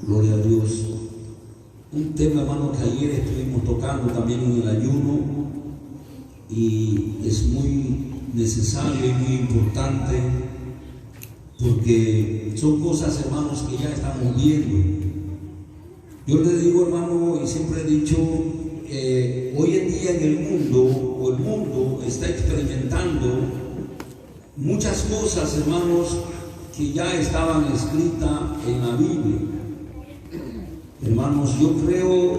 Gloria a Dios. Un tema, hermano, que ayer estuvimos tocando también en el ayuno, y es muy necesario y muy importante, porque son cosas, hermanos, que ya estamos viendo. Yo le digo, hermano, y siempre he dicho, hoy en día en el mundo está experimentando muchas cosas, hermanos, que ya estaban escritas en la Biblia. Hermanos, yo creo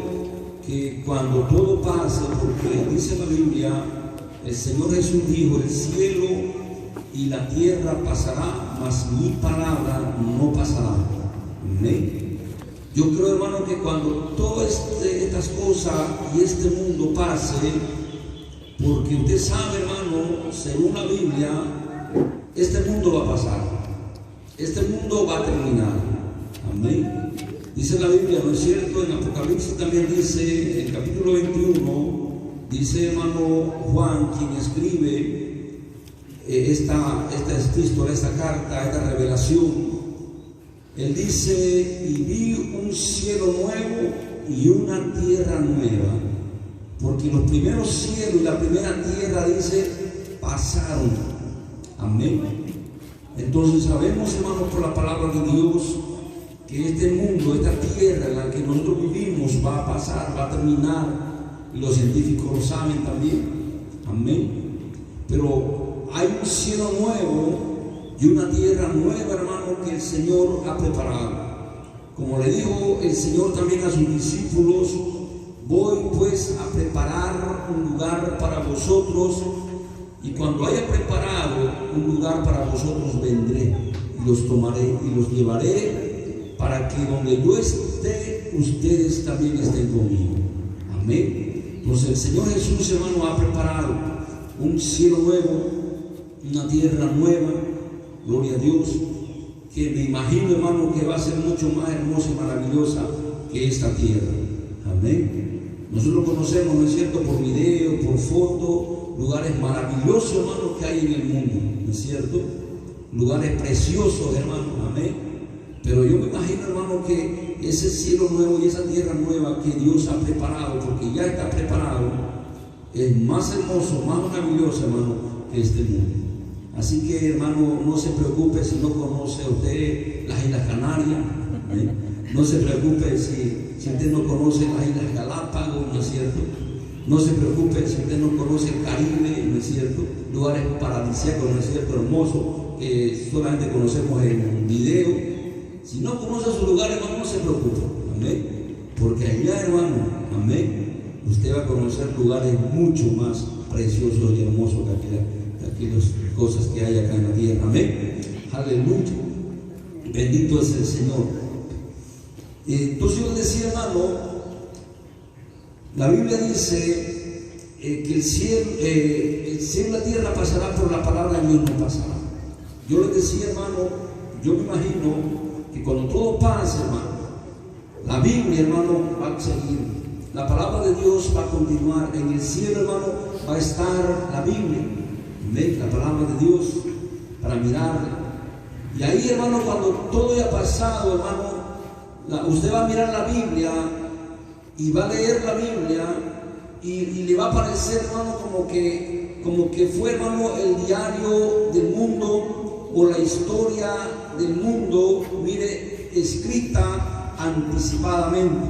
que cuando todo pase, porque dice la Biblia, el Señor Jesús dijo: el cielo y la tierra pasará, mas mi palabra no pasará. Amén. Yo creo, hermano, que cuando todas estas cosas y este mundo pase, porque usted sabe, hermano, según la Biblia, este mundo va a pasar, este mundo va a terminar. Amén. Dice la Biblia, ¿no es cierto? En Apocalipsis también dice, en el capítulo 21, dice, hermano Juan, quien escribe esta epístola, esta carta, esta revelación, él dice: y vi un cielo nuevo y una tierra nueva, porque los primeros cielos y la primera tierra, dice, pasaron. Amén. Entonces sabemos, hermanos, por la palabra de Dios, que este mundo, esta tierra en la que nosotros vivimos, va a pasar, va a terminar, y los científicos lo saben también. Amén. Pero hay un cielo nuevo y una tierra nueva, hermano, que el Señor ha preparado. Como le dijo el Señor también a sus discípulos: voy pues a preparar un lugar para vosotros, y cuando haya preparado un lugar para vosotros, vendré y los tomaré y los llevaré, para que donde yo esté, ustedes también estén conmigo. Amén. Entonces el Señor Jesús, hermano, ha preparado un cielo nuevo, una tierra nueva. Gloria a Dios, que me imagino, hermano, que va a ser mucho más hermosa y maravillosa que esta tierra. Amén. Nosotros conocemos, ¿no es cierto?, por video, por foto, lugares maravillosos, hermano, que hay en el mundo, ¿no es cierto? Lugares preciosos, hermano. Amén. Pero yo me imagino, hermano, que ese cielo nuevo y esa tierra nueva que Dios ha preparado, porque ya está preparado, es más hermoso, más maravilloso, hermano, que este mundo. Así que, hermano, no se preocupe si no conoce usted las Islas Canarias, ¿eh? No se preocupe si usted no conoce las Islas Galápagos, ¿no es cierto? No se preocupe si usted no conoce el Caribe, ¿no es cierto? Lugares paradisíacos, ¿no es cierto?, hermosos, que solamente conocemos en video. Si no conoce esos lugares, hermano, no se preocupe, amén, porque allá, hermano, amén, usted va a conocer lugares mucho más preciosos y hermosos que aquellas cosas que hay acá en la tierra. Amén. Aleluya. Bendito es el Señor. Entonces yo les decía, hermano, la Biblia dice que el cielo y la tierra pasará, por la palabra de Dios no pasará. Yo les decía, hermano, yo me imagino que cuando todo pase, hermano, la Biblia, hermano, va a seguir. La palabra de Dios va a continuar. En el cielo, hermano, va a estar la Biblia. Amén. La palabra de Dios para mirarla. Y ahí, hermano, cuando todo haya pasado, hermano, usted va a mirar la Biblia y va a leer la Biblia, y le va a parecer, hermano, como que fue, hermano, el diario del mundo o la historia del mundo, mire, escrita anticipadamente.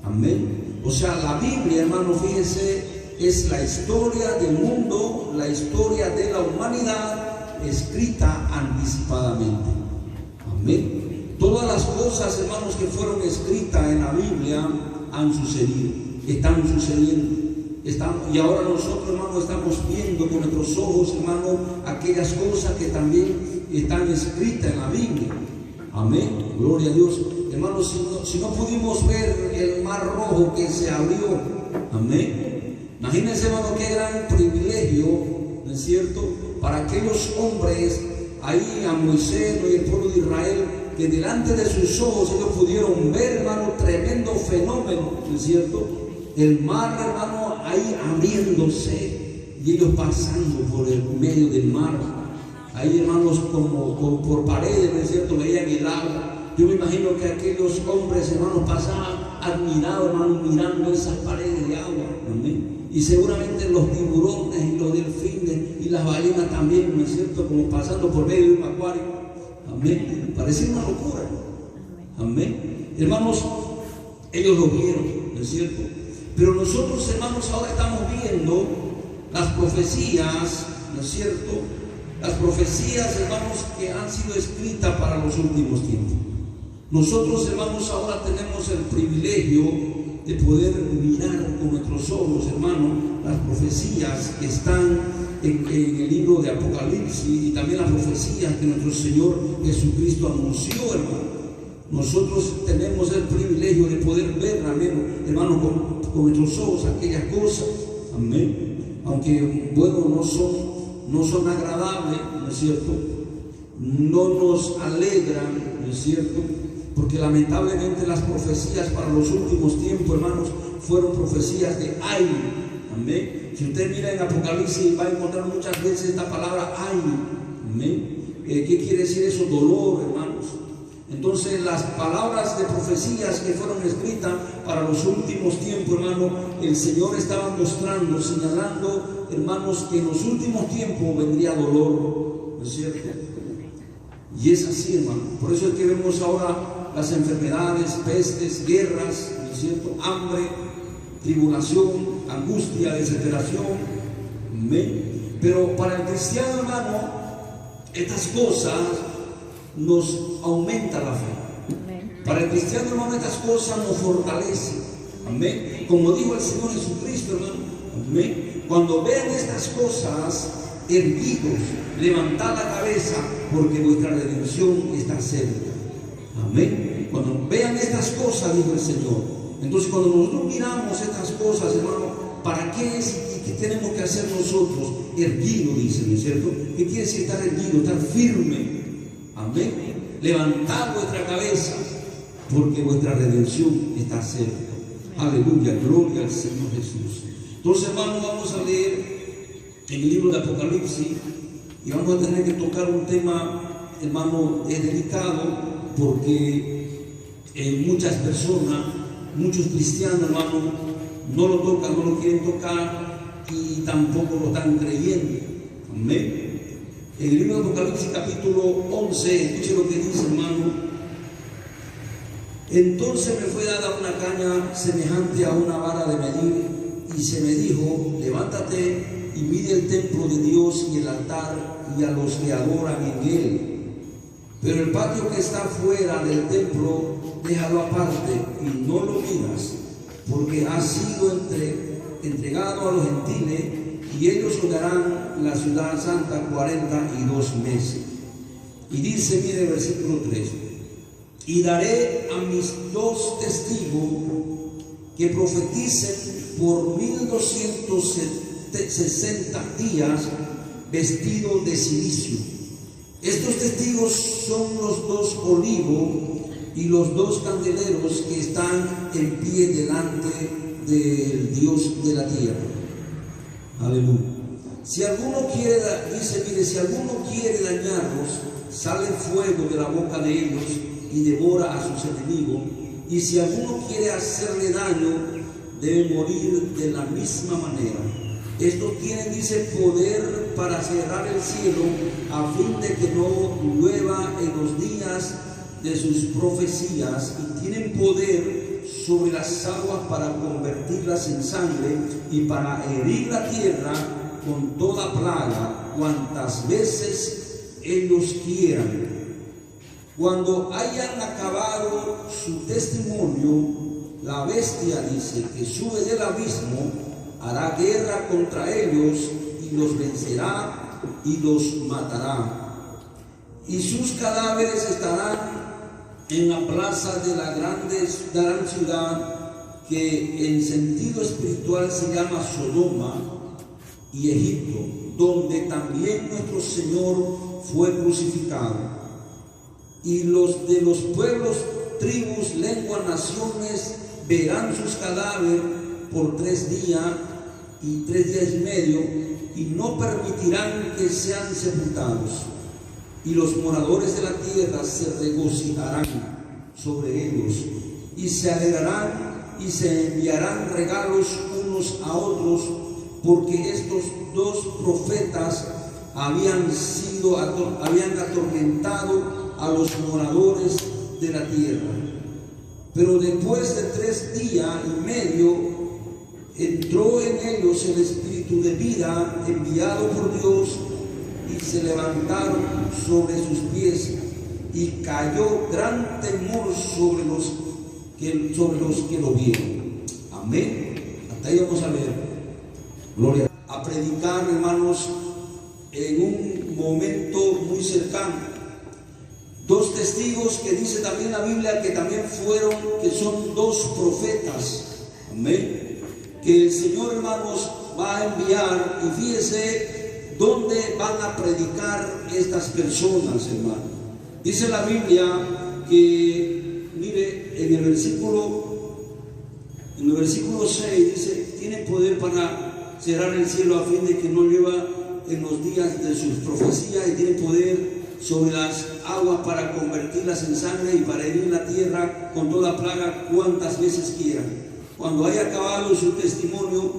Amén. O sea, la Biblia, hermano, fíjese, es la historia del mundo, la historia de la humanidad, escrita anticipadamente. Amén. Todas las cosas, hermanos, que fueron escritas en la Biblia han sucedido, están sucediendo. Y ahora nosotros, hermano, estamos viendo con nuestros ojos, hermano, aquellas cosas que también están escritas en la Biblia. Amén. Gloria a Dios. Hermano, si no pudimos ver el mar rojo que se abrió, amén. Imagínense, hermano, qué gran privilegio, ¿no es cierto?, para aquellos hombres ahí, a Moisés y el pueblo de Israel, que delante de sus ojos ellos pudieron ver, hermano, tremendo fenómeno, ¿no es cierto? El mar, hermano, ahí abriéndose y ellos pasando por el medio del mar. Ahí, hermanos, como por paredes, ¿no es cierto?, veían el agua. Yo me imagino que aquellos hombres, hermanos, pasaban admirados, hermanos, mirando esas paredes de agua. Amén. Y seguramente los tiburones y los delfines y las ballenas también, ¿no es cierto? Como pasando por medio de un acuario. Amén. Parecía una locura. Amén. Hermanos, ellos lo vieron, ¿no es cierto? Pero nosotros, hermanos, ahora estamos viendo las profecías, ¿no es cierto? Las profecías, hermanos, que han sido escritas para los últimos tiempos. Nosotros, hermanos, ahora tenemos el privilegio de poder mirar con nuestros ojos, hermanos, las profecías que están en el libro de Apocalipsis y también las profecías que nuestro Señor Jesucristo anunció, hermano. Nosotros tenemos el privilegio de poder ver, amén, hermanos, con nuestros ojos aquellas cosas, amén. Aunque, bueno, no son agradables, ¿no es cierto? No nos alegran, ¿no es cierto? Porque lamentablemente las profecías para los últimos tiempos, hermanos, fueron profecías de ay, amén. Si usted mira en Apocalipsis, va a encontrar muchas veces esta palabra ay, amén. ¿Qué quiere decir eso? Dolor, hermanos. Entonces las palabras de profecías que fueron escritas para los últimos tiempos, hermano, el Señor estaba mostrando, señalando, hermanos, que en los últimos tiempos vendría dolor, ¿no es cierto? Y es así, hermano. Por eso es que vemos ahora las enfermedades, pestes, guerras, ¿no es cierto? Hambre, tribulación, angustia, desesperación. ¿Amén? Pero para el cristiano, hermano, estas cosas nos aumenta la fe. Para el cristiano, hermano, estas cosas nos fortalecen. Amén. Como dijo el Señor Jesucristo, hermano. Amén. Cuando vean estas cosas, erguidos, levantad la cabeza, porque vuestra redención está cerca. Amén. Cuando vean estas cosas, dijo el Señor. Entonces, cuando nosotros miramos estas cosas, hermano, ¿para qué es y qué tenemos que hacer nosotros? Erguido, dice, ¿no es cierto? ¿Qué quiere decir estar erguido? Estar firme. Amén. Levantad vuestra cabeza, porque vuestra redención está cerca. Aleluya, gloria al Señor Jesús. Entonces, hermanos, vamos a leer en el libro de Apocalipsis y vamos a tener que tocar un tema, hermano, delicado, porque muchas personas, muchos cristianos, hermano, no lo tocan, no lo quieren tocar y tampoco lo están creyendo. Amén. En el libro de Apocalipsis capítulo 11, escuche lo que dice, hermano. Entonces me fue dada una caña semejante a una vara de medir, y se me dijo: levántate y mide el templo de Dios y el altar y a los que adoran en él. Pero el patio que está fuera del templo, déjalo aparte y no lo midas, porque ha sido entregado a los gentiles, y ellos hollarán la ciudad santa 42 meses. Y dice, mire, versículo 3: y daré a mis 2 testigos que profeticen por 1260 días, vestidos de silicio. Estos testigos son los 2 olivos y los 2 candeleros que están en pie delante del Dios de la tierra. Aleluya. Si alguno quiere, dice, mire, si alguno quiere dañarlos, sale fuego de la boca de ellos y devora a sus enemigos. Y si alguno quiere hacerle daño, debe morir de la misma manera. Estos tienen, dice, poder para cerrar el cielo, a fin de que no llueva en los días de sus profecías, y tienen poder sobre las aguas para convertirlas en sangre, y para herir la tierra con toda plaga, cuantas veces ellos quieran. Cuando hayan acabado su testimonio, la bestia, dice, que sube del abismo, hará guerra contra ellos y los vencerá y los matará. Y sus cadáveres estarán en la plaza de la gran ciudad, que en sentido espiritual se llama Sodoma y Egipto, donde también nuestro Señor fue crucificado. Y los de los pueblos, tribus, lenguas, naciones verán sus cadáveres por 3 días y 3 días y medio, y no permitirán que sean sepultados. Y los moradores de la tierra se regocijarán sobre ellos, y se alegrarán y se enviarán regalos unos a otros, porque estos dos profetas habían atormentado a los moradores de la tierra. Pero después de 3 días y medio entró en ellos el espíritu de vida enviado por Dios, y se levantaron sobre sus pies, y cayó gran temor sobre los que lo vieron. Amén. Hasta ahí vamos a ver. Gloria a predicar, hermanos, en un momento muy cercano. 2 testigos que dice también la Biblia que también que son 2 profetas. Amén. Que el Señor, hermanos, va a enviar, y fíjese dónde van a predicar estas personas, hermanos. Dice la Biblia que, mire, en el versículo 6 dice: tienen poder para cerrar el cielo a fin de que no llueva en los días de sus profecías, y tienen poder sobre las aguas para convertirlas en sangre, y para herir la tierra con toda plaga cuantas veces quieran. Cuando haya acabado su testimonio,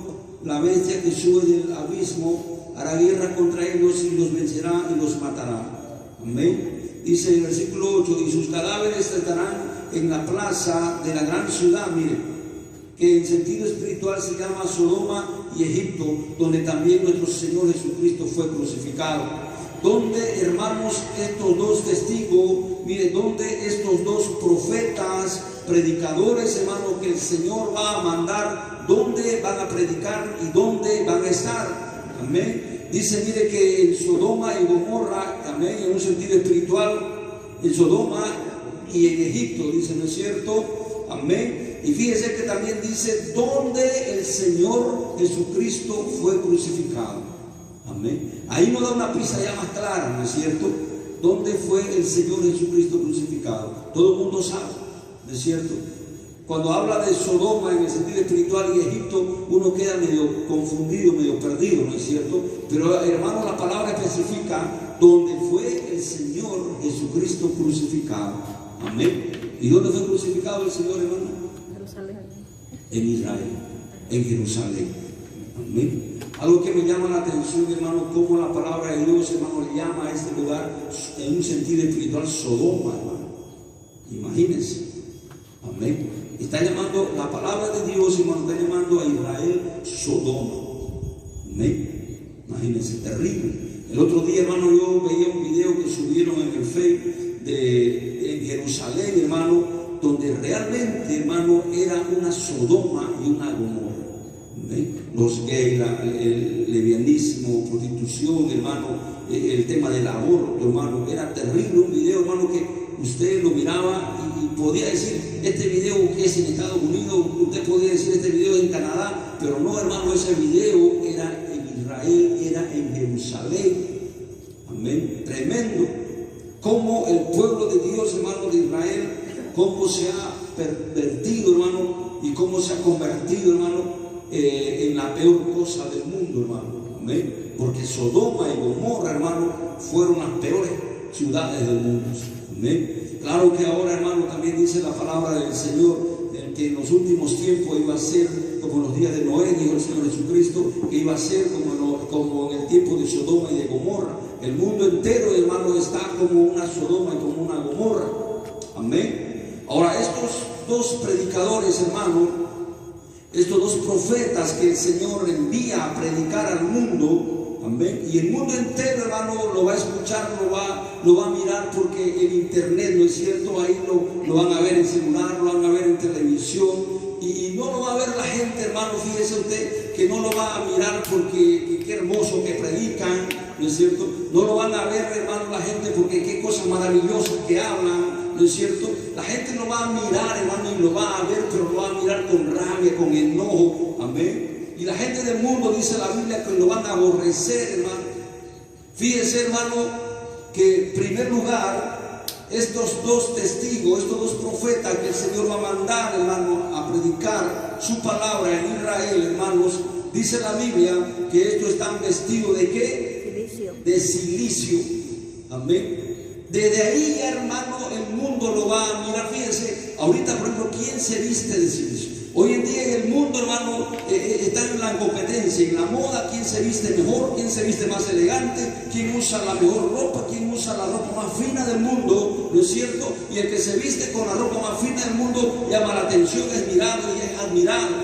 la bestia que sube del abismo hará guerra contra ellos, y los vencerá y los matará. Amén. Dice el versículo 8: y sus cadáveres estarán en la plaza de la gran ciudad, mire, que en sentido espiritual se llama Sodoma y Egipto, donde también nuestro Señor Jesucristo fue crucificado. Donde, hermanos, estos 2 testigos, mire, donde estos 2 profetas, predicadores, hermanos, que el Señor va a mandar, donde van a predicar y donde van a estar. Amén. Dice, mire, que en Sodoma y Gomorra, amén, en un sentido espiritual, en Sodoma y en Egipto, dice, ¿no es cierto? Amén. Y fíjese que también dice donde el Señor Jesucristo fue crucificado. Amén. Ahí nos da una pista ya más clara, ¿no es cierto? ¿Dónde fue el Señor Jesucristo crucificado? Todo el mundo sabe, ¿no es cierto? Cuando habla de Sodoma en el sentido espiritual y Egipto, uno queda medio confundido, medio perdido, ¿no es cierto? Pero, hermano, la palabra especifica donde fue el Señor Jesucristo crucificado. Amén. ¿Y dónde fue crucificado el Señor, hermano? Jerusalén. En Israel, en Jerusalén. Amén. Algo que me llama la atención, hermano, cómo la palabra de Dios, hermano, le llama a este lugar en un sentido espiritual Sodoma, hermano. Imagínense. Amén. Está llamando, la palabra de Dios, hermano, está llamando a Israel Sodoma. Amén. Imagínense, terrible. El otro día, hermano, yo veía un video que subieron en el Facebook en Jerusalén, hermano, donde realmente, hermano, era una Sodoma y una Gomorra. ¿Amén? Los gays, el lesbianismo, prostitución, hermano, el tema del aborto, hermano, era terrible. Un video, hermano, que usted lo miraba y podía decir, este video es en Estados Unidos, usted podía decir, este video es en Canadá, pero no, hermano, ese video era en Israel, era en Jerusalén. Amén. Tremendo. Como el pueblo de Dios, hermano, de Israel, cómo se ha pervertido, hermano, y cómo se ha convertido, hermano, en la peor cosa del mundo, hermano. Amén. Porque Sodoma y Gomorra, hermano, fueron las peores ciudades del mundo. Amén. Claro que ahora, hermano, también dice la palabra del Señor que en los últimos tiempos iba a ser como en los días de Noé, dijo el Señor Jesucristo, que iba a ser como en el tiempo de Sodoma y de Gomorra. El mundo entero, hermano, está como una Sodoma y como una Gomorra. Amén. Ahora, estos 2 predicadores, hermano, estos 2 profetas que el Señor envía a predicar al mundo, amén, y el mundo entero, hermano, lo va a escuchar, lo va a mirar, porque en internet, ¿no es cierto? Ahí lo van a ver en celular, lo van a ver en televisión, y no lo va a ver la gente, hermano. Fíjese usted que no lo va a mirar porque qué hermoso que predican, ¿no es cierto? No lo van a ver, hermano, la gente porque qué cosas maravillosas que hablan, ¿no es cierto? La gente lo va a mirar, hermano, y lo va a ver, pero lo va a mirar con rabia, con enojo. Amén. Y la gente del mundo, dice la Biblia, que lo van a aborrecer, hermano. Fíjese, hermano, que en primer lugar, estos 2 testigos, estos 2 profetas que el Señor va a mandar, hermano, a predicar su palabra en Israel, hermanos, dice la Biblia que estos están vestidos de ¿qué? Silicio. De silicio. Amén. Desde ahí, hermano, el mundo lo va a mirar. Fíjense, ahorita, por ejemplo, ¿quién se viste de silicio? Hoy en día en el mundo, hermano, está en la competencia, en la moda, quién se viste mejor, quién se viste más elegante, quién usa la mejor ropa, quién usa la ropa más fina del mundo, ¿no es cierto? Y el que se viste con la ropa más fina del mundo llama la atención, es mirado y es admirado.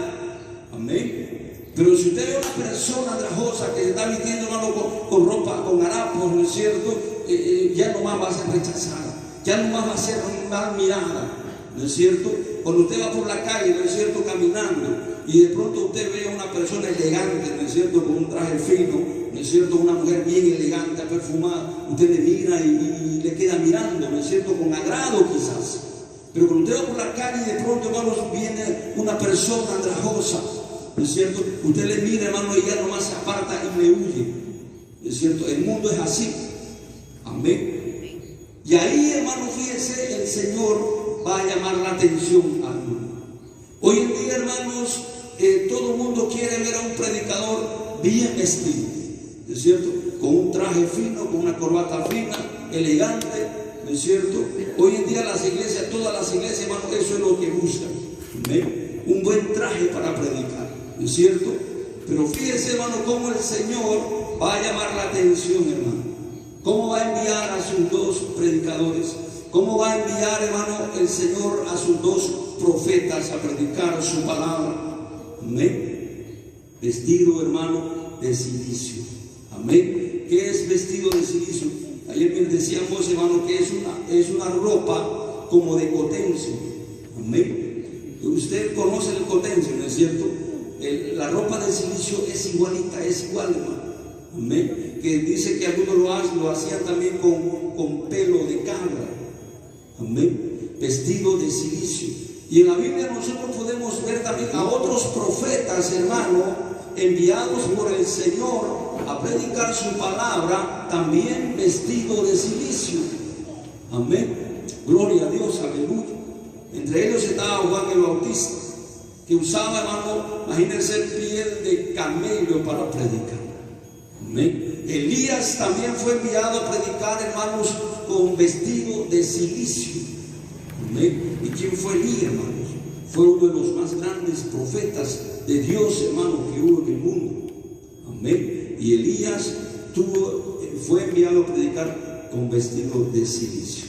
Amén. Pero si usted ve a una persona andrajosa que está vistiendo, hermano, con ropa, con harapos, ¿no es cierto? Ya nomás va a ser rechazada, ya nomás va a ser mal mirada, ¿no es cierto? Cuando usted va por la calle, ¿no es cierto?, caminando, y de pronto usted ve a una persona elegante, ¿no es cierto?, con un traje fino, ¿no es cierto?, una mujer bien elegante, perfumada, usted le mira y le queda mirando, ¿no es cierto?, con agrado quizás. Pero cuando usted va por la calle y de pronto, hermanos, viene una persona andrajosa, ¿no es cierto?, usted le mira, hermano, y ya nomás se aparta y le huye, ¿no es cierto? El mundo es así. Amén. Y ahí, hermano, fíjese, el Señor va a llamar la atención al mundo. Hoy en día, hermanos, todo el mundo quiere ver a un predicador bien vestido, ¿no es cierto? Con un traje fino, con una corbata fina, elegante, ¿no es cierto? Hoy en día las iglesias, todas las iglesias, hermano, eso es lo que buscan. ¿Amén? Un buen traje para predicar, ¿no es cierto? Pero fíjese, hermano, cómo el Señor va a llamar la atención, hermano. ¿Cómo va a enviar a sus dos predicadores? ¿Cómo va a enviar, hermano, el Señor a sus dos profetas a predicar su palabra? Amén. Vestido, hermano, de silicio. Amén. ¿Qué es vestido de silicio? Ayer me decíamos, hermano, que es una ropa como de cotencio. Amén. Usted conoce el cotencio, ¿no es cierto? La ropa de silicio es igualita, es igual, hermano. Amén. Que dice que algunos lo hacían también con pelo de cabra. Amén. Vestido de silicio. Y en la Biblia nosotros podemos ver también a otros profetas, hermano, enviados por el Señor a predicar su palabra, también vestido de silicio. Amén. Gloria a Dios, aleluya. Entre ellos estaba Juan el Bautista, que usaba, hermano, imagínense, piel de camello para predicar. Amén. Elías también fue enviado a predicar, hermanos, con vestido de silicio. Amén. ¿Y quién fue Elías, hermanos? Fue uno de los más grandes profetas de Dios, hermanos, que hubo en el mundo. Amén. Y Elías fue enviado a predicar con vestido de silicio.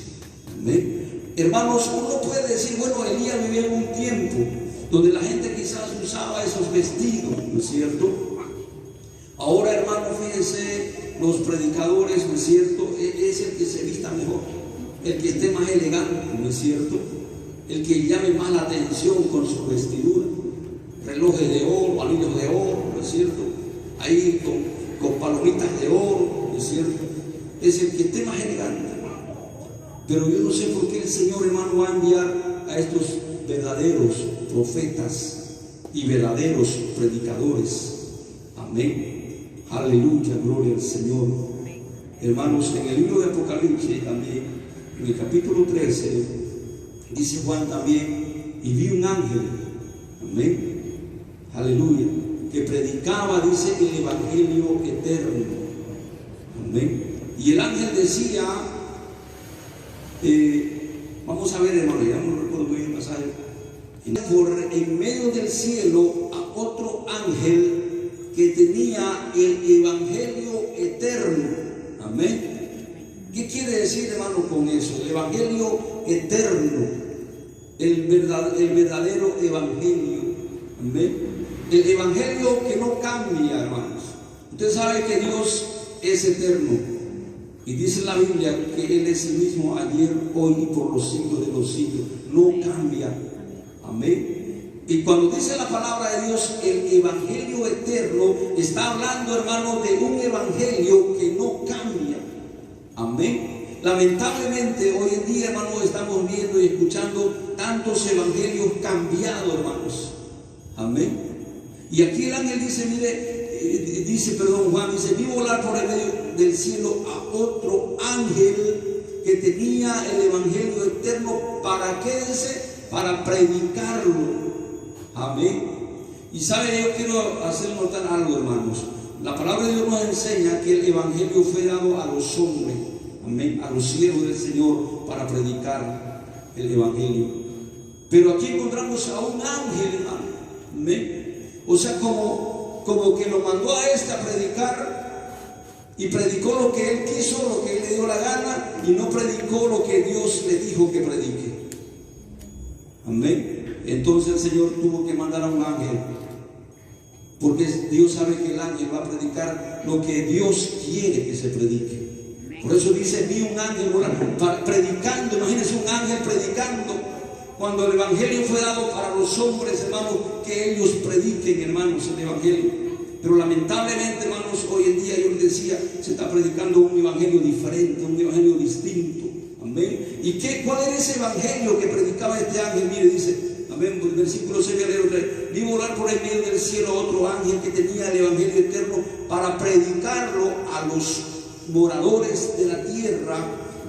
Amén. Hermanos, uno puede decir, bueno, Elías vivió en un tiempo donde la gente quizás usaba esos vestidos, ¿no es cierto? Ahora, hermano, fíjense, los predicadores, ¿no es cierto?, es el que se vista mejor, el que esté más elegante, ¿no es cierto?, el que llame más la atención con su vestidura, relojes de oro, anillos de oro, ¿no es cierto?, ahí con palomitas de oro, ¿no es cierto?, es el que esté más elegante. Pero yo no sé por qué el Señor, hermano, va a enviar a estos verdaderos profetas y verdaderos predicadores. Amén. Aleluya, gloria al Señor. Hermanos, en el libro de Apocalipsis también, en el capítulo 13, dice Juan también, y vi un ángel, amén, aleluya, que predicaba, dice, el evangelio eterno. Amén. Y el ángel decía, vamos a ver, hermano, ya no recuerdo muy bien el pasaje, por en medio del cielo a otro ángel que tenía el evangelio eterno. Amén. ¿Qué quiere decir, hermano, con eso? El evangelio eterno, el verdadero evangelio. Amén. El evangelio que no cambia, hermanos. Usted sabe que Dios es eterno y dice la Biblia que Él es el mismo ayer, hoy y por los siglos de los siglos. No cambia. Amén. Y cuando dice la palabra de Dios, el evangelio eterno, está hablando, hermano, de un evangelio que no cambia. Amén. Lamentablemente, hoy en día, hermano, estamos viendo y escuchando tantos evangelios cambiados, hermanos. Amén. Y aquí el ángel dice, mire, Juan dice, vi volar por el medio del cielo a otro ángel que tenía el evangelio eterno. ¿Para qué dice? Para predicarlo. Amén. Y sabe, yo quiero hacer notar algo, hermanos. La palabra de Dios nos enseña que el evangelio fue dado a los hombres, amén, a los siervos del Señor para predicar el Evangelio. Pero aquí encontramos a un ángel, hermano, amén. O sea, como que lo mandó a a predicar, y predicó lo que él quiso, lo que él le dio la gana, y no predicó lo que Dios le dijo que predique. Amén. Entonces el Señor tuvo que mandar a un ángel, porque Dios sabe que el ángel va a predicar lo que Dios quiere que se predique. Por eso dice, vi un ángel predicando. Imagínense un ángel predicando, cuando el Evangelio fue dado para los hombres, hermanos, que ellos prediquen, hermanos, el Evangelio. Pero lamentablemente, hermanos, hoy en día, yo les decía, se está predicando un Evangelio diferente, un Evangelio distinto. Amén. ¿Y cuál era ese Evangelio que predicaba este ángel? Mire, dice, amén, el versículo 6, vi volar por el medio del cielo otro ángel que tenía el Evangelio eterno para predicarlo a los moradores de la tierra,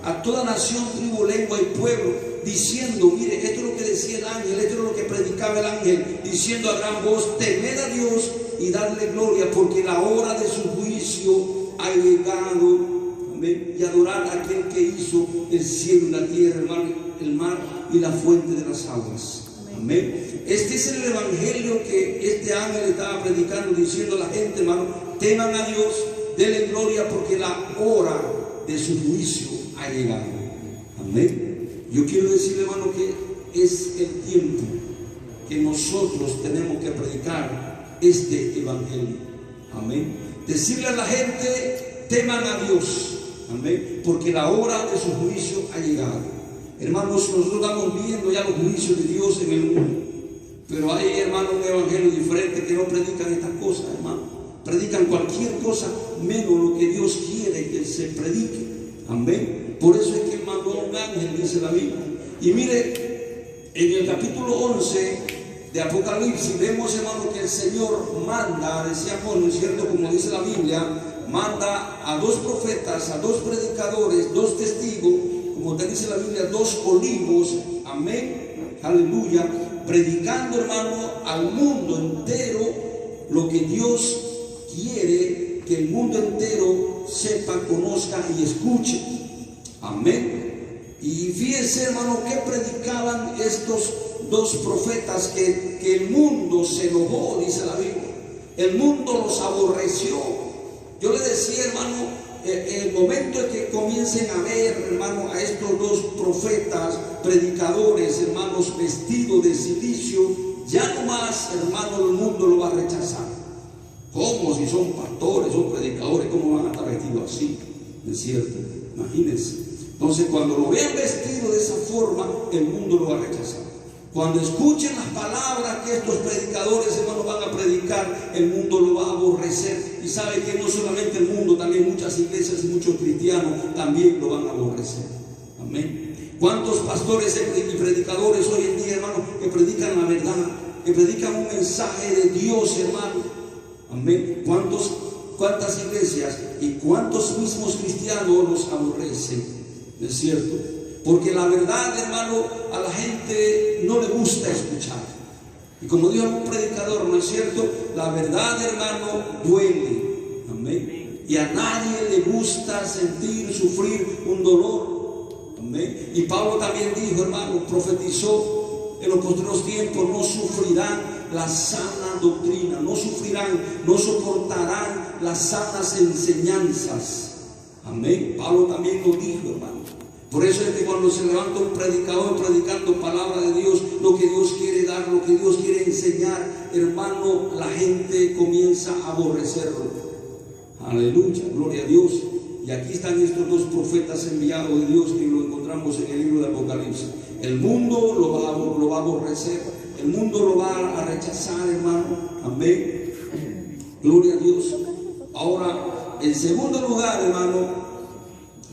a toda nación, tribu, lengua y pueblo, diciendo, mire, esto es lo que decía el ángel, esto es lo que predicaba el ángel, diciendo a gran voz, temed a Dios y darle gloria, porque la hora de su juicio ha llegado, amén, y adorar a aquel que hizo el cielo y la tierra, el mar y la fuente de las aguas. Amén. Este es el Evangelio que este ángel estaba predicando, diciendo a la gente, hermano, teman a Dios, denle gloria, porque la hora de su juicio ha llegado. Amén. Yo quiero decirle, hermano, que es el tiempo que nosotros tenemos que predicar este Evangelio. Amén. Decirle a la gente, teman a Dios. Amén. Porque la hora de su juicio ha llegado. Hermanos, nosotros estamos viendo ya los juicios de Dios en el mundo, pero hay, hermanos, un evangelio diferente, que no predican estas cosas, hermano. Predican cualquier cosa menos lo que Dios quiere que se predique. Amén. Por eso es que mandó a un ángel, dice la Biblia. Y mire, en el capítulo 11 de Apocalipsis vemos, hermano, que el Señor manda, decía Juan, ¿no es cierto? Como dice la Biblia, manda a 2 profetas, a 2 predicadores, 2 testigos, como te dice la Biblia, 2 olivos, amén, aleluya, predicando, hermano, al mundo entero lo que Dios quiere que el mundo entero sepa, conozca y escuche. Amén. Y fíjense, hermano, que predicaban estos 2 profetas que el mundo se enojó, dice la Biblia. El mundo los aborreció. Yo le decía, hermano, el momento en que comiencen a ver, hermano, a estos 2 profetas, predicadores, hermanos, vestidos de silicio, ya no más, hermano, el mundo lo va a rechazar. ¿Cómo? Si son pastores, son predicadores, ¿cómo van a estar vestidos así? ¿Es cierto? Imagínense. Entonces, cuando lo vean vestido de esa forma, el mundo lo va a rechazar. Cuando escuchen las palabras que estos predicadores, hermanos, van a predicar, el mundo lo va a aborrecer. Y sabe que no solamente el mundo, también muchas iglesias y muchos cristianos también lo van a aborrecer. Amén. ¿Cuántos pastores y predicadores hoy en día, hermanos, que predican la verdad, que predican un mensaje de Dios, hermano? Amén. ¿Cuántas iglesias y cuántos mismos cristianos los aborrecen? ¿Es cierto? Porque la verdad, hermano, a la gente no le gusta escuchar. Y como dijo un predicador, ¿no es cierto? La verdad, hermano, duele. Amén. Y a nadie le gusta sufrir un dolor. Amén. Y Pablo también dijo, hermano, profetizó, en los posteriores tiempos no sufrirán la sana doctrina, no sufrirán, no soportarán las sanas enseñanzas. Amén. Pablo también lo dijo, hermano. Por eso es que cuando se levanta un predicador predicando palabra de Dios, lo que Dios quiere dar, lo que Dios quiere enseñar, hermano, la gente comienza a aborrecerlo. Aleluya, gloria a Dios. Y aquí están estos 2 profetas enviados de Dios que lo encontramos en el libro de Apocalipsis. El mundo lo va a aborrecer, el mundo lo va a rechazar, hermano. Amén. Gloria a Dios. Ahora, en segundo lugar, hermano,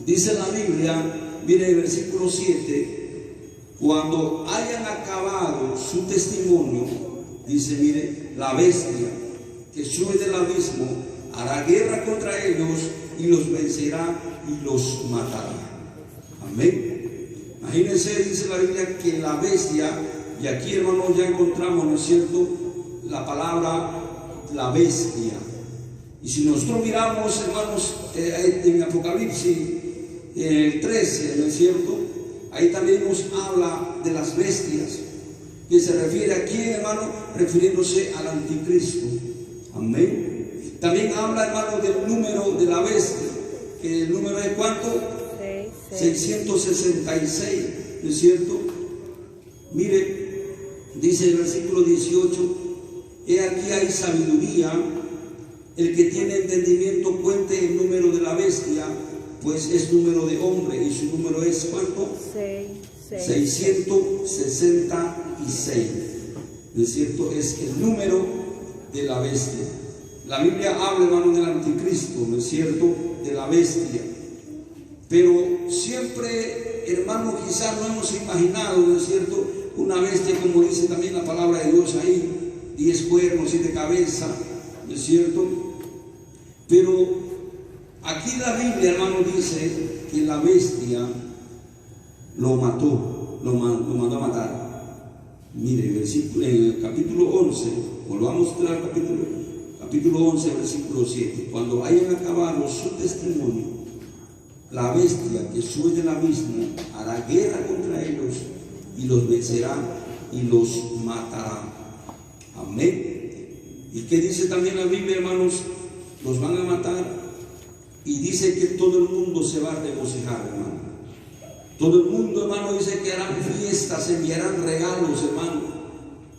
dice la Biblia, mire el versículo 7, cuando hayan acabado su testimonio, dice, mire, la bestia que sube del abismo hará guerra contra ellos y los vencerá y los matará. Amén. Imagínense, dice la Biblia, que la bestia, y aquí, hermanos, ya encontramos, ¿no es cierto?, la palabra la bestia. Y si nosotros miramos, hermanos, en Apocalipsis, el 13, ¿no es cierto? Ahí también nos habla de las bestias, que se refiere aquí, hermano, refiriéndose al anticristo. Amén. También habla, hermano, del número de la bestia, que el número es ¿cuánto? 666, ¿no es cierto? Mire, dice el versículo 18: he aquí hay sabiduría, el que tiene entendimiento cuente el número de la bestia, pues es número de hombre, y su número es ¿cuánto? 666, ¿no es cierto? Es el número de la bestia. La Biblia habla, hermano, del anticristo, ¿no es cierto? De la bestia. Pero siempre, hermano, quizás no hemos imaginado, ¿no es cierto?, una bestia, como dice también la palabra de Dios ahí, 10 cuernos, 7 cabezas, ¿no es cierto? Pero aquí la Biblia, hermano, dice que la bestia lo mató, lo mandó a matar. Mire, en el capítulo 11, volvamos al capítulo 11, versículo 7: cuando hayan acabado su testimonio, la bestia que sube del abismo hará guerra contra ellos y los vencerá y los matará. Amén. ¿Y qué dice también la Biblia, hermanos? Los van a matar, y dice que todo el mundo se va a regocijar, hermano. Todo el mundo, hermano, dice que harán fiestas, enviarán regalos, hermano,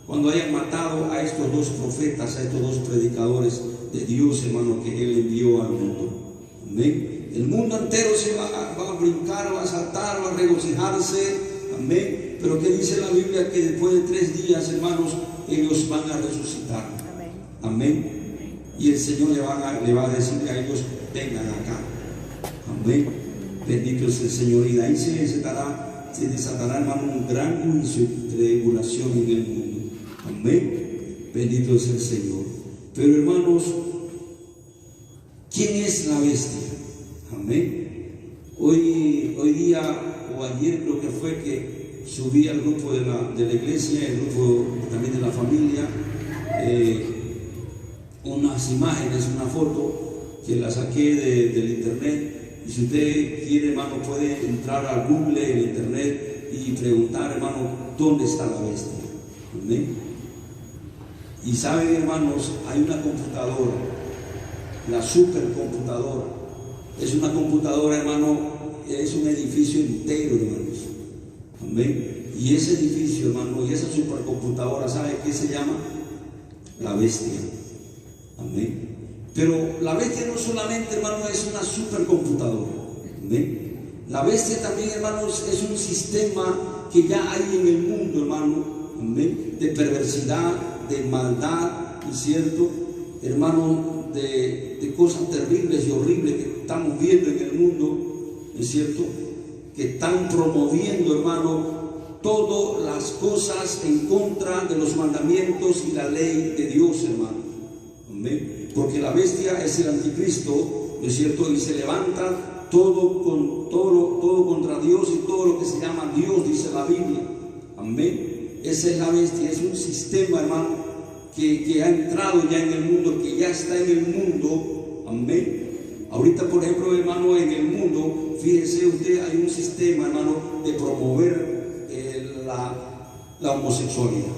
cuando hayan matado a estos dos profetas, a estos dos predicadores de Dios, hermano, que Él envió al mundo. Amén. El mundo entero se va a brincar, va a saltar, va a regocijarse. Amén. Pero ¿qué dice la Biblia? Que después de 3 días, hermanos, ellos van a resucitar. Amén. Y el Señor le va a decir a ellos: vengan acá. Amén. Bendito es el Señor. Y de ahí se desatará, hermano, un gran juicio y tribulación en el mundo. Amén. Bendito es el Señor. Pero, hermanos, ¿quién es la bestia? Amén. Hoy día o ayer creo que fue que subí al grupo de la iglesia, el grupo también de la familia, unas imágenes, una foto que la saqué del internet. Y si usted quiere, hermano, puede entrar a Google, en internet, y preguntar, hermano, ¿dónde está la bestia? Amén. Y saben, hermanos, hay una computadora, la supercomputadora. Es una computadora, hermano, es un edificio entero, hermanos. Amén. Y ese edificio, hermano, y esa supercomputadora, ¿sabe qué se llama? La bestia. Amén. Pero la bestia no solamente, hermano, es una supercomputadora. Amén. La bestia también, hermanos, es un sistema que ya hay en el mundo, hermano. Amén. De perversidad, de maldad, ¿no es cierto? Hermano, de cosas terribles y horribles que estamos viendo en el mundo, ¿no es cierto? Que están promoviendo, hermano, todas las cosas en contra de los mandamientos y la ley de Dios, hermano. Amén. Porque la bestia es el anticristo, ¿no es cierto? Y se levanta todo contra Dios y todo lo que se llama Dios, dice la Biblia. Amén. Esa es la bestia, es un sistema, hermano, que ha entrado ya en el mundo, que ya está en el mundo. Amén. Ahorita, por ejemplo, hermano, en el mundo, fíjese usted, hay un sistema, hermano, de promover la homosexualidad.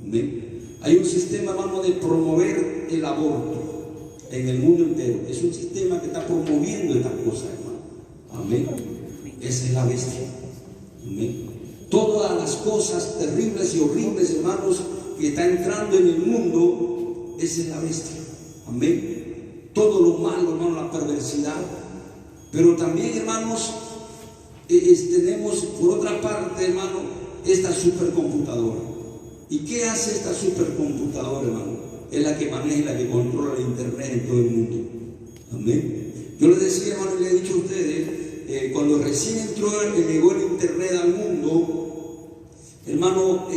Amén. Hay un sistema, hermano, de promover el aborto en el mundo entero. Es un sistema que está promoviendo esta cosa, hermano. Amén. Esa es la bestia. Amén. Todas las cosas terribles y horribles, hermanos, que está entrando en el mundo, esa es la bestia. Amén. Todo lo malo, hermano, la perversidad. Pero también, hermanos, tenemos por otra parte, hermano, esta supercomputadora. ¿Y qué hace esta supercomputadora, hermano? Es la que maneja y la que controla el internet en todo el mundo. Amén. Yo les decía, hermano, y le he dicho a ustedes, cuando recién llegó el internet al mundo, hermano,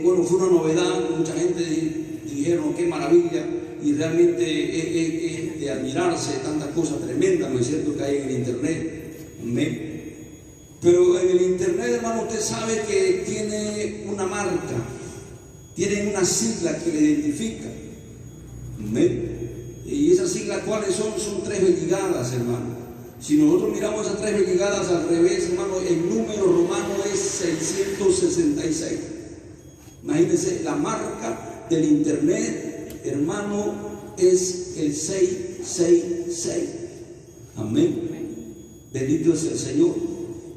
bueno, fue una novedad. Mucha gente dijeron, qué maravilla, y realmente es de admirarse tantas cosas tremendas, ¿no es cierto?, que hay en el internet. Amén. Pero en el internet, hermano, usted sabe que tiene una marca, tiene una sigla que le identifica. Amén. Y esas siglas, ¿cuáles son? Son 3 ligadas, hermano. Si nosotros miramos esas 3 brigadas al revés, hermano, el número romano es 666. Imagínense, la marca del internet, hermano, es el 666. Amén. Bendito es el Señor.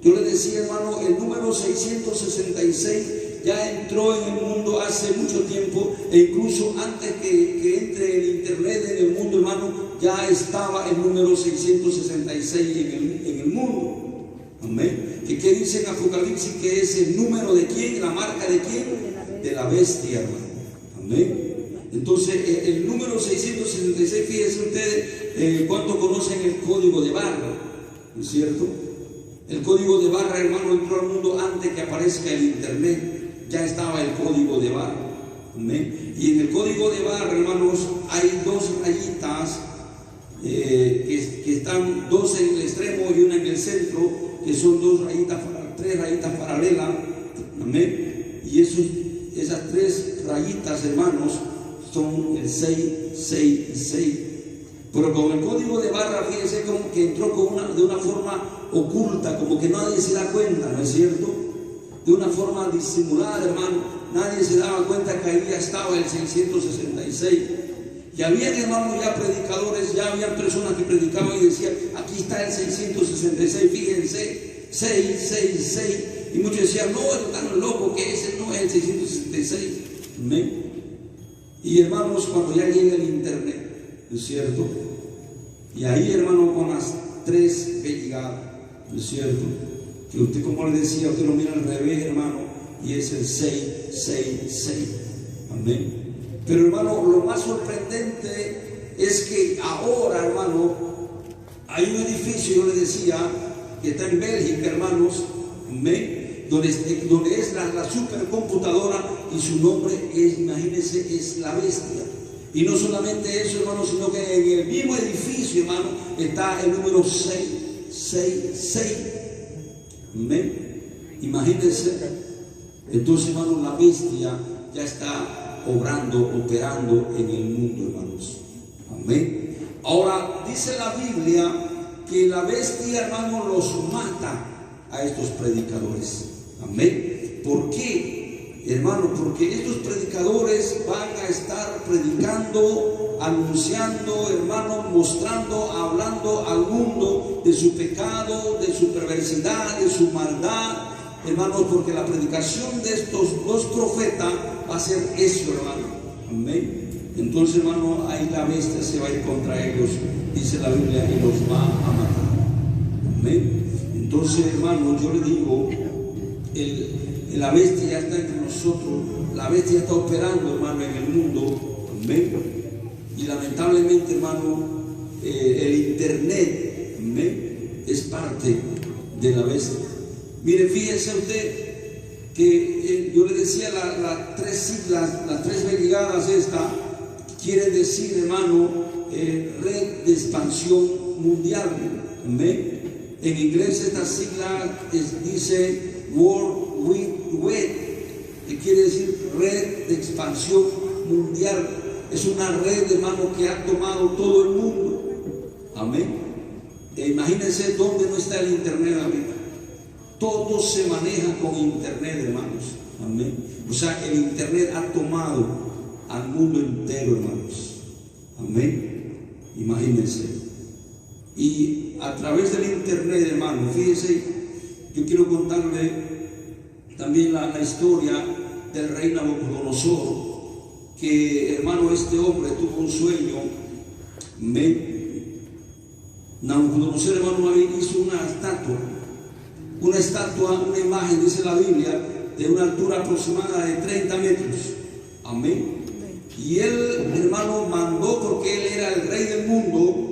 Yo le decía, hermano, el número 666 ya entró en el mundo hace mucho tiempo, e incluso antes que entre el internet en el mundo, hermano, ya estaba el número 666 en el mundo. Amén. ¿Qué dice en Apocalipsis? Que es el número de quién, la marca de quién, de la bestia, hermano. Amén. Entonces el número 666, fíjense ustedes cuánto conocen el código de barra, ¿no es cierto? El código de barra, hermano, entró al mundo antes que aparezca el internet. Ya estaba el código de barra. Amén. Y en el código de barra, hermanos, hay 2 rayitas que están 2 en el extremo y una en el centro, que son 3 rayitas paralelas. Amén. Y esas 3 rayitas, hermanos, son el 666. Pero con el código de barra, fíjense como que entró de una forma oculta, como que nadie se da cuenta, ¿no es cierto? De una forma disimulada, hermano. Nadie se daba cuenta que ahí ya estaba el 666. Y había, hermano, ya predicadores, ya había personas que predicaban y decían, aquí está el 666, fíjense, 666. Y muchos decían, no, es tan loco que ese no es el 666. ¿Amén? Y hermanos, cuando ya llega el internet, ¿no es cierto? Y ahí, hermano, con las 3 brigadas, ¿no es cierto? Que usted, como le decía, usted lo mira al revés, hermano, y es el 666. Amén. Pero, hermano, lo más sorprendente es que ahora, hermano, hay un edificio, yo le decía, que está en Bélgica, hermanos, amén, donde es la supercomputadora, y su nombre es, imagínense, es la bestia. Y no solamente eso, hermano, sino que en el mismo edificio, hermano, está el número 666. Amén. Imagínense. Entonces, hermano, la bestia ya está operando en el mundo, hermanos. Amén. Ahora, dice la Biblia que la bestia, hermano, los mata a estos predicadores. Amén. ¿Por qué, hermano? Porque estos predicadores van a estar predicando, anunciando, hermano, mostrando, hablando al mundo de su pecado, de su perversidad, de su maldad, hermanos, porque la predicación de estos 2 profetas va a ser eso, hermano. Amén. Entonces, hermano, ahí la bestia se va a ir contra ellos, dice la Biblia, y los va a matar. Amén. Entonces, hermano, yo le digo, la bestia ya está entre nosotros, la bestia ya está operando, hermano, en el mundo. Amén. Y lamentablemente, hermano, el internet, amén, es parte de la bestia. Mire, fíjese usted que yo le decía las 3 siglas, las 3 brigadas esta, quiere decir, hermano, red de expansión mundial. Amén. En inglés esta sigla dice World Wide Web, que quiere decir red de expansión mundial. Es una red, hermano, que ha tomado todo el mundo. Amén. Imagínense dónde no está el internet ahorita. Todo se maneja con internet, hermanos. Amén. O sea, el internet ha tomado al mundo entero, hermanos. Amén. Imagínense. Y a través del internet, hermano, fíjense, yo quiero contarle también la historia del rey Nabucodonosor, que, hermano, este hombre tuvo un sueño. Amén. Nabucodonosor, hermano, hizo una estatua, una imagen, dice la Biblia, de una altura aproximada de 30 metros. Amén. Y él, hermano, mandó, porque él era el rey del mundo,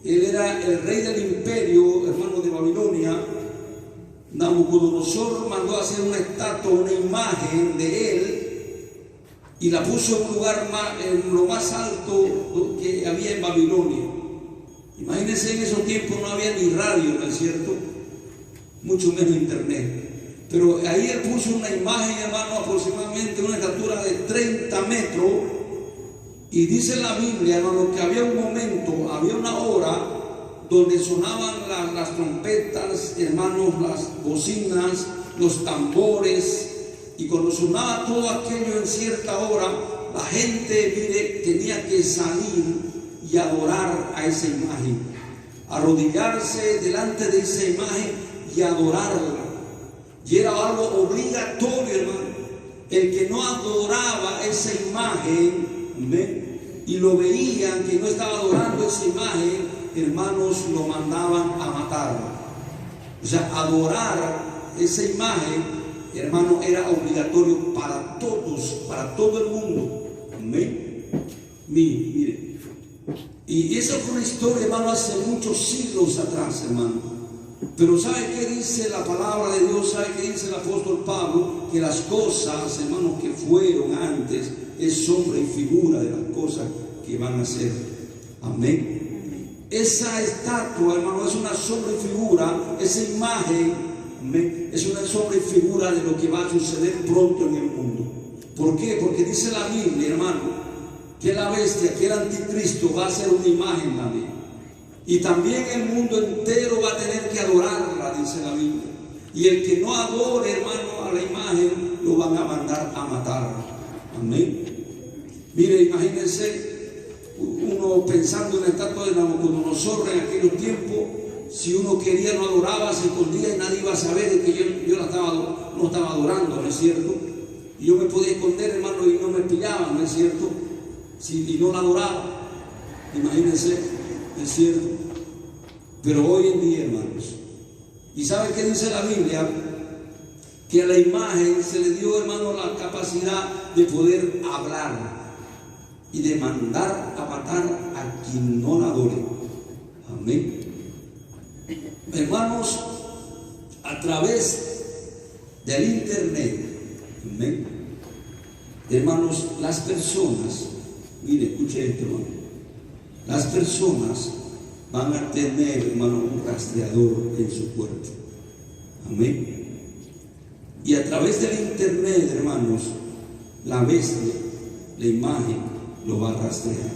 él era el rey del imperio, hermano, de Babilonia. Nabucodonosor mandó a hacer una estatua, una imagen de él, y la puso en un lugar en lo más alto que había en Babilonia. Imagínense, en esos tiempos no había ni radio, ¿no es cierto? Mucho menos internet. Pero ahí él puso una imagen, hermano, aproximadamente una estatura de 30 metros. Y dice la Biblia, hermano, que había un momento, había una hora donde sonaban las trompetas, hermanos, las bocinas, los tambores, y cuando sonaba todo aquello en cierta hora, la gente, mire, tenía que salir y adorar a esa imagen, arrodillarse delante de esa imagen y adorarla. Y era algo obligatorio, hermano. El que no adoraba esa imagen, ¿ve?, y lo veían que no estaba adorando esa imagen, hermanos, lo mandaban a matar. O sea, adorar esa imagen, hermano, era obligatorio para todos, para todo el mundo. Amén. Mire. Y esa fue una historia, hermano, hace muchos siglos atrás, hermano. Pero ¿sabe qué dice la palabra de Dios? ¿Sabe qué dice el apóstol Pablo? Que las cosas, hermano, que fueron antes es sombra y figura de las cosas que van a ser. Amén. Esa estatua, hermano, es una sombra y figura. Esa imagen, amén, es una sombra y figura de lo que va a suceder pronto en el mundo. ¿Por qué? Porque dice la Biblia, hermano, que la bestia, que el anticristo va a ser una imagen también. Y también el mundo entero va a tener que adorarla, dice la Biblia. Y el que no adore, hermano, a la imagen, lo van a mandar a matar. Amén. Mire, imagínense uno pensando en la estatua de Nabucodonosor en aquellos tiempos. Si uno quería, no adoraba, se escondía y nadie iba a saber de que yo no estaba adorando, ¿no es cierto? Y yo me podía esconder, hermano, y no me pillaban, ¿no es cierto? Y no la adoraba. Imagínense, ¿es cierto? Pero hoy en día, hermanos, ¿y sabe qué dice la Biblia? Que a la imagen se le dio, hermano, la capacidad de poder hablar y de mandar a matar a quien no la adore. Amén. Hermanos, a través del internet, amén, hermanos, las personas, mire, escuche esto, hermano, las personas van a tener, hermano, un rastreador en su cuerpo. Amén. Y a través del internet, hermanos, la bestia, la imagen, lo va a rastrear.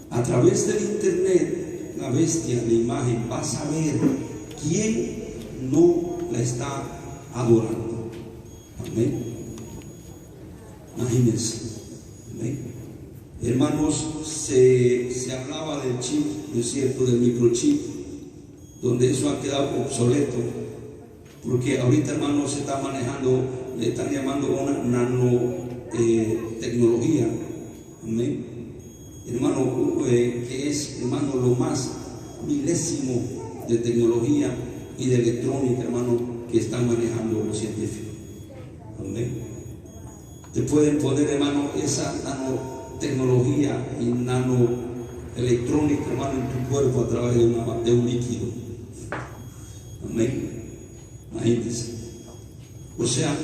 A través del internet, la bestia, la imagen, va a saber quién no la está adorando. Amén. Imagínense. Amén. Hermanos, se hablaba del chip, ¿no es cierto?, del microchip, donde eso ha quedado obsoleto, porque ahorita, hermanos, se está manejando, le están llamando una nanotecnología, amén, hermano, que es, hermano, lo más milésimo de tecnología y de electrónica, hermano, que están manejando los científicos. Amén. Te pueden poner, hermano, esa nanotecnología y nanoelectrónica, hermano, en tu cuerpo a través de un líquido. Amén. Imagínense. O sea,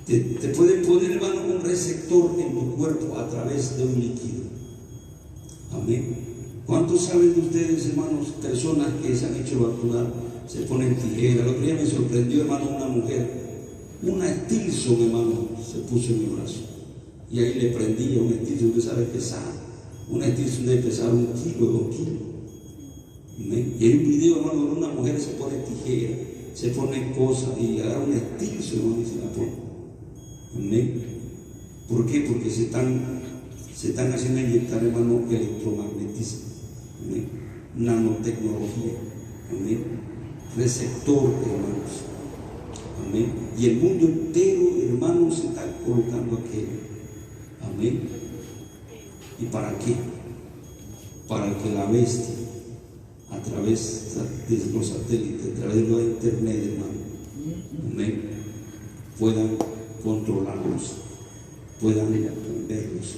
te pueden poner, hermano, un receptor en tu cuerpo a través de un líquido. Amén. ¿Cuántos saben de ustedes, hermanos, personas que se han hecho vacunar, se ponen tijeras? El otro día me sorprendió, hermano, una mujer, una Stilson, hermano, se puso en mi brazo. Y ahí le prendía un Stilson, usted sabe pesar. Una Stilson debe pesar 1 kilo, 2 kilos. ¿Amén? Y hay un video, hermano, donde una mujer se pone tijera, se pone cosas y agarra un Stilson, hermano, y se la pone. Amén. ¿Por qué? Porque se están haciendo inyectar, hermano, electromagnetismo. Amén. Nanotecnología. Amén. Receptor, hermanos. Amén. Y el mundo entero, hermanos, se está colocando aquello. Amén. ¿Y para qué? Para que la bestia, a través de los satélites, a través de la internet, hermano, amén, puedan controlarlos, puedan verlos.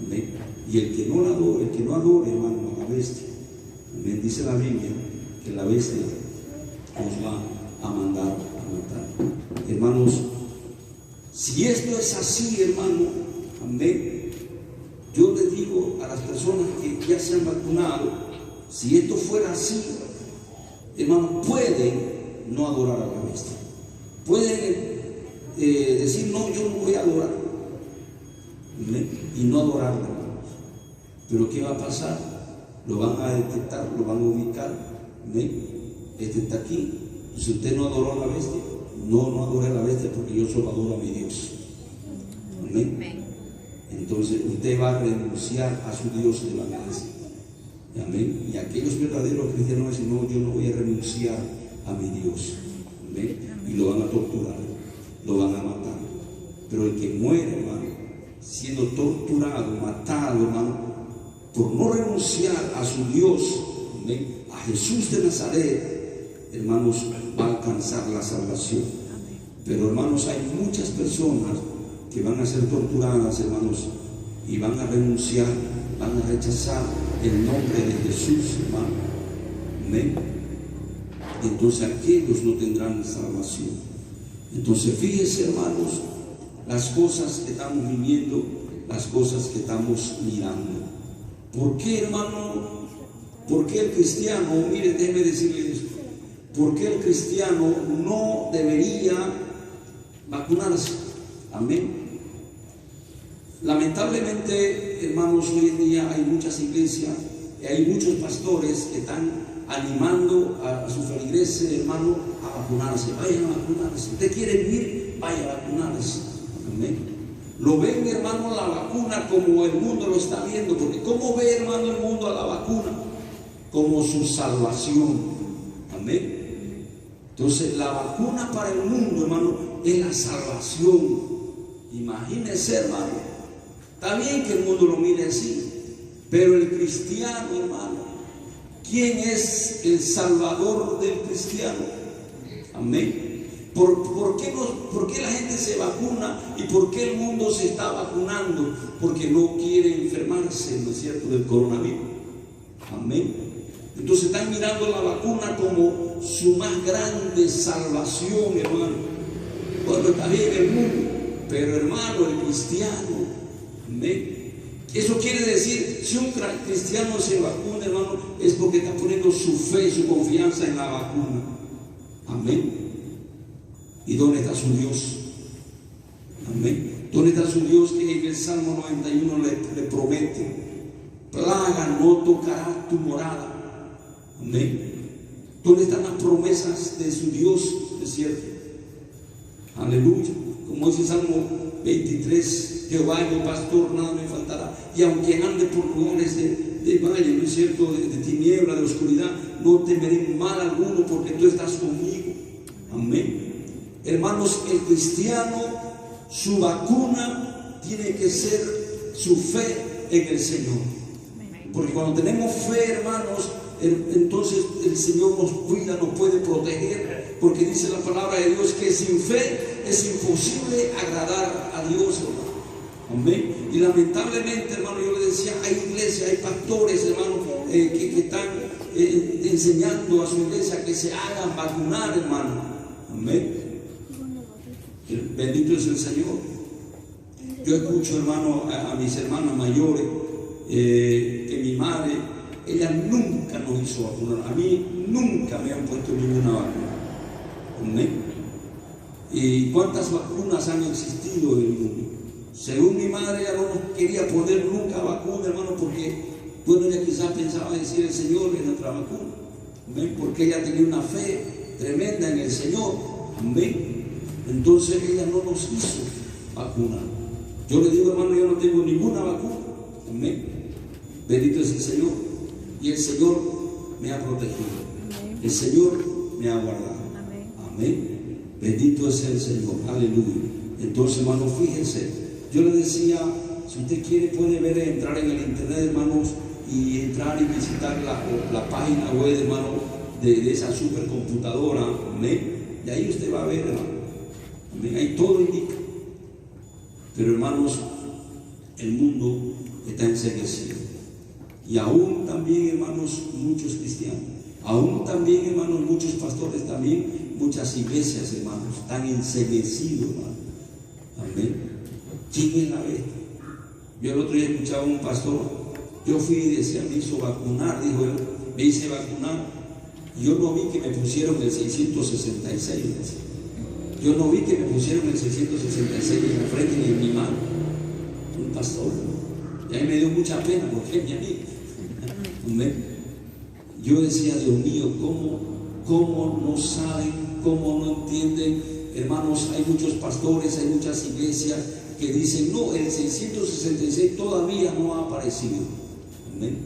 Amén. Y el que no adore, hermano, a la bestia, amén, dice la Biblia que la bestia nos va a mandar a matar. Hermanos, si esto es así, hermano, amén, yo le digo a las personas que ya se han vacunado, si esto fuera así, hermano, pueden no adorar a la bestia, pueden decir, no, yo no voy a adorar, amén, y no adorarla, hermanos. Pero ¿qué va a pasar? lo van a detectar, lo van a ubicar. ¿Amén? Este está aquí. Si usted no adoró a la bestia, no adore a la bestia, porque yo solo adoro a mi Dios. Amén. Entonces usted va a renunciar a su Dios, le van a decir. Amén. Y aquellos verdaderos cristianos dicen: no, yo no voy a renunciar a mi Dios. Amén. Y lo van a torturar, lo van a matar. Pero el que muere, hermano, siendo torturado, matado, hermano, por no renunciar a su Dios, amén, a Jesús de Nazaret, hermanos, va a alcanzar la salvación. Pero, hermanos, hay muchas personas que van a ser torturadas, hermanos, y van a renunciar, van a rechazar el nombre de Jesús, hermano. Amén. Entonces aquellos no tendrán salvación. Entonces fíjense, hermanos, las cosas que estamos viviendo, las cosas que estamos mirando. ¿Por qué, hermano? ¿Por qué el cristiano, mire, déjeme decirle esto, por qué el cristiano no debería vacunarse? Amén. Lamentablemente, hermanos, hoy en día hay muchas iglesias, hay muchos pastores que están animando a sus feligreses, hermano, a vacunarse. Vayan a vacunarse. ¿Usted quiere vivir? Vaya a vacunarse. Amén. Lo ven, hermano, la vacuna como el mundo lo está viendo, porque ¿cómo ve, hermano, el mundo a la vacuna? Como su salvación. Amén. Entonces la vacuna para el mundo, hermano, es la salvación. Imagínense, hermano. Está bien que el mundo lo mire así, pero el cristiano, hermano, ¿quién es el salvador del cristiano? Amén. ¿Por qué la gente se vacuna y por qué el mundo se está vacunando? Porque no quiere enfermarse, ¿no es cierto?, del coronavirus. Amén. Entonces están mirando la vacuna como su más grande salvación, hermano. Bueno, está bien el mundo, pero, hermano, el cristiano, amén. Eso quiere decir, si un cristiano se vacuna, hermano, es porque está poniendo su fe, su confianza en la vacuna. Amén. ¿Y dónde está su Dios? Amén. ¿Dónde está su Dios que en el Salmo 91 le promete: plaga no tocará tu morada? Amén. ¿Dónde están las promesas de su Dios? ¿Es cierto? Aleluya. Como dice Salmo 23: Jehová es mi pastor, nada me faltará. Y aunque ande por lugares de valle, ¿no es cierto?, de tiniebla, de oscuridad, no temeré mal alguno, porque tú estás conmigo. Amén. Hermanos, el cristiano, su vacuna tiene que ser su fe en el Señor. Porque cuando tenemos fe, hermanos, entonces el Señor nos cuida, nos puede proteger, porque dice la palabra de Dios que sin fe es imposible agradar a Dios, hermano. Amén. Y lamentablemente, hermano, yo le decía, hay iglesias, hay pastores, hermano, que están enseñando a su iglesia que se hagan vacunar, hermano. Amén. Bendito es el Señor. Yo escucho, hermano, a mis hermanos mayores, que mi madre, ella nunca nos hizo vacunar. A mí nunca me han puesto ninguna vacuna. Amén. ¿Y cuántas vacunas han existido en el mundo? Según mi madre, ella no nos quería poner nunca vacuna, hermano, porque, bueno, ella quizás pensaba decir: el Señor es nuestra vacuna. Amén. Porque ella tenía una fe tremenda en el Señor. Amén. Entonces ella no nos hizo vacunar. Yo le digo, hermano, yo no tengo ninguna vacuna. Amén. Bendito es el Señor. Y el Señor me ha protegido. El Señor me ha guardado. Amén. Bendito es el Señor. Aleluya. Entonces, hermano, fíjense. Yo le decía, si usted quiere puede ver, entrar en el internet, hermanos, y entrar y visitar la página web, hermano, de esa supercomputadora. Amén. Y ahí usted va a ver, hermano. Amén. Ahí todo indica. Pero, hermanos, el mundo está enceguecido. Y aún también, hermanos, muchos cristianos, aún también, hermanos, muchos pastores también, muchas iglesias, hermanos, están enceguecidos, hermanos. Amén. ¿Quién es la bestia? Yo el otro día escuchaba a un pastor, yo fui y decía, me hizo vacunar, dijo él, me hice vacunar, y yo no vi que me pusieron el 666, yo no vi que me pusieron el 666 en la frente ni en mi mano. Un pastor. Y a mí me dio mucha pena porque es mi amigo. Amén. Yo decía, Dios mío, ¿cómo no saben, cómo no entienden? Hermanos, hay muchos pastores, hay muchas iglesias que dicen, no, el 666 todavía no ha aparecido. Amén.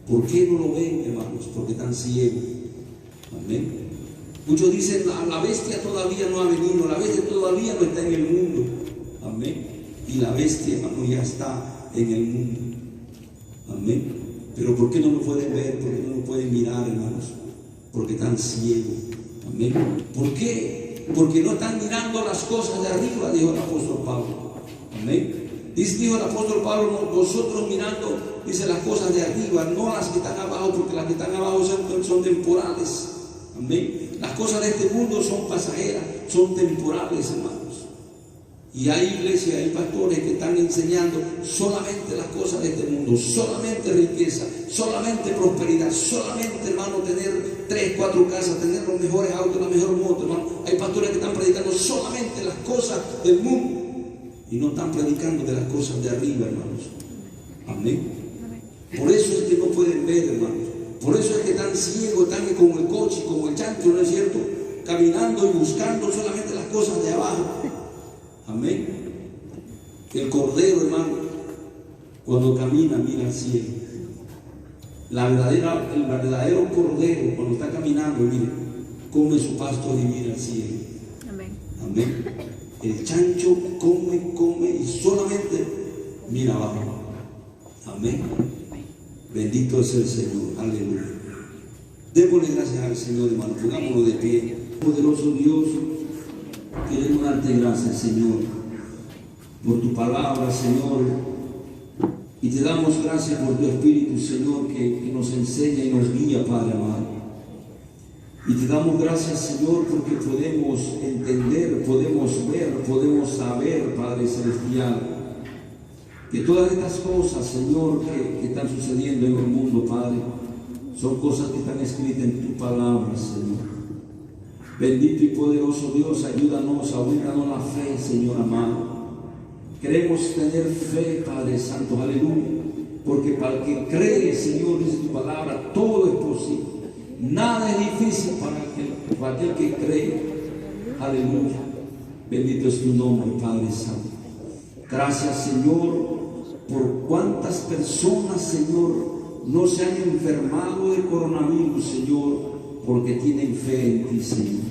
¿Por qué no lo ven, hermanos? Porque están ciegos. Amén. Muchos dicen, la bestia todavía no ha venido, la bestia todavía no está en el mundo. Amén. Y la bestia, hermano, ya está en el mundo. Amén. Pero ¿por qué no lo pueden ver? ¿Por qué no lo pueden mirar, hermanos? Porque están ciegos. Amén. ¿Por qué? Porque no están mirando las cosas de arriba, dijo el apóstol Pablo. Amén. Dijo el apóstol Pablo, vosotros mirando, dice, las cosas de arriba, no las que están abajo, porque las que están abajo son temporales. Amén. Las cosas de este mundo son pasajeras, son temporales, hermanos. Y hay iglesias, hay pastores que están enseñando solamente las cosas de este mundo, solamente riqueza, solamente prosperidad, solamente, hermano, tener 3, 4 casas, tener los mejores autos, la mejor moto, hermano. Hay pastores que están predicando solamente las cosas del mundo y no están predicando de las cosas de arriba, hermanos. Amén. Por eso es que no pueden ver, hermanos. Por eso es que están ciegos, están como el coche, como el chancho, ¿no es cierto? Caminando y buscando solamente las cosas de abajo. Amén. El cordero, hermano, cuando camina, mira al cielo. El verdadero cordero, cuando está caminando, mire, come su pasto y mira al cielo. Amén. Amén. El chancho come y solamente mira abajo. Amén. Bendito es el Señor. Aleluya. Démosle gracias al Señor, hermano. Pongámonos de pie. Poderoso Dios, queremos darte gracias, Señor, por tu palabra, Señor. Y te damos gracias por tu Espíritu, Señor, que nos enseña y nos guía, Padre amado. Y te damos gracias, Señor, porque podemos entender, podemos ver, podemos saber, Padre Celestial, que todas estas cosas, Señor, que están sucediendo en el mundo, Padre, son cosas que están escritas en tu palabra, Señor. Bendito y poderoso Dios, ayúdanos, aumentanos la fe, Señor amado. Queremos tener fe, Padre Santo, aleluya, porque para el que cree, Señor, dice tu palabra, todo es posible. Nada es difícil para aquel que cree. Aleluya. Bendito es tu nombre, Padre Santo. Gracias, Señor, por cuántas personas, Señor, no se han enfermado de coronavirus, Señor, porque tienen fe en ti, Señor.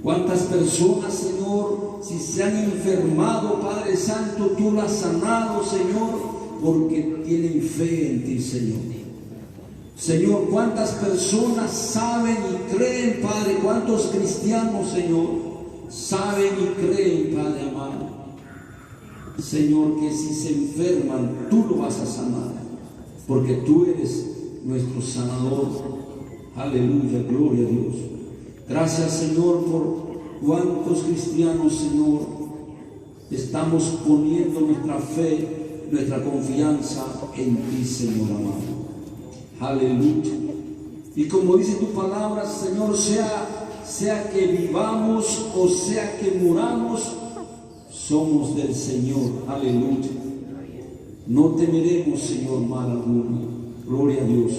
Cuántas personas, Señor, si se han enfermado, Padre Santo, tú las has sanado, Señor, porque tienen fe en ti, Señor. Señor, cuántas personas saben y creen, Padre, cuántos cristianos, Señor, saben y creen, Padre amado, Señor, que si se enferman, tú lo vas a sanar, porque tú eres nuestro sanador. Aleluya, gloria a Dios. Gracias, Señor, por cuántos cristianos, Señor, estamos poniendo nuestra fe, nuestra confianza en ti, Señor amado. Aleluya. Y como dice tu palabra, Señor, sea que vivamos o sea que muramos, somos del Señor. Aleluya. No temeremos, Señor, mal alguno. Gloria a Dios.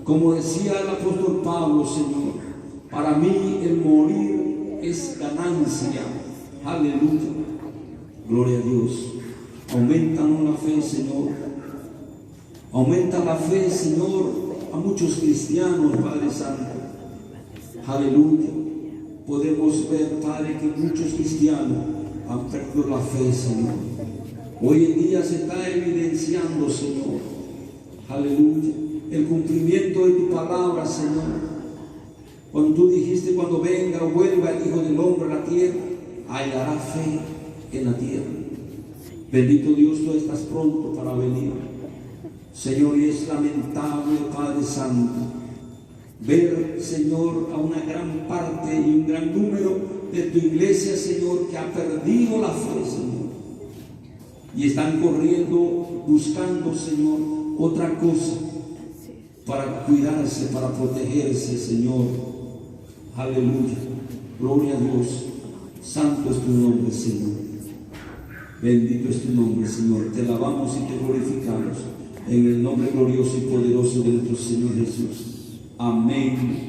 Como decía el apóstol Pablo, Señor, para mí el morir es ganancia. Aleluya. Gloria a Dios. Aumentanos la fe, Señor. Aumenta la fe, Señor, a muchos cristianos, Padre Santo. Aleluya. Podemos ver, Padre, que muchos cristianos han perdido la fe, Señor. Hoy en día se está evidenciando, Señor. Aleluya. El cumplimiento de tu palabra, Señor. Cuando tú dijiste, cuando venga o vuelva el Hijo del Hombre a la tierra, hallará fe en la tierra. Bendito Dios, tú estás pronto para venir, Señor, y es lamentable, Padre Santo, ver, Señor, a una gran parte y un gran número de tu iglesia, Señor, que ha perdido la fe, Señor, y están corriendo, buscando, Señor, otra cosa para cuidarse, para protegerse, Señor. Aleluya. Gloria a Dios. Santo es tu nombre, Señor. Bendito es tu nombre, Señor. Te alabamos y te glorificamos. En el nombre glorioso y poderoso de nuestro Señor Jesús. Amén.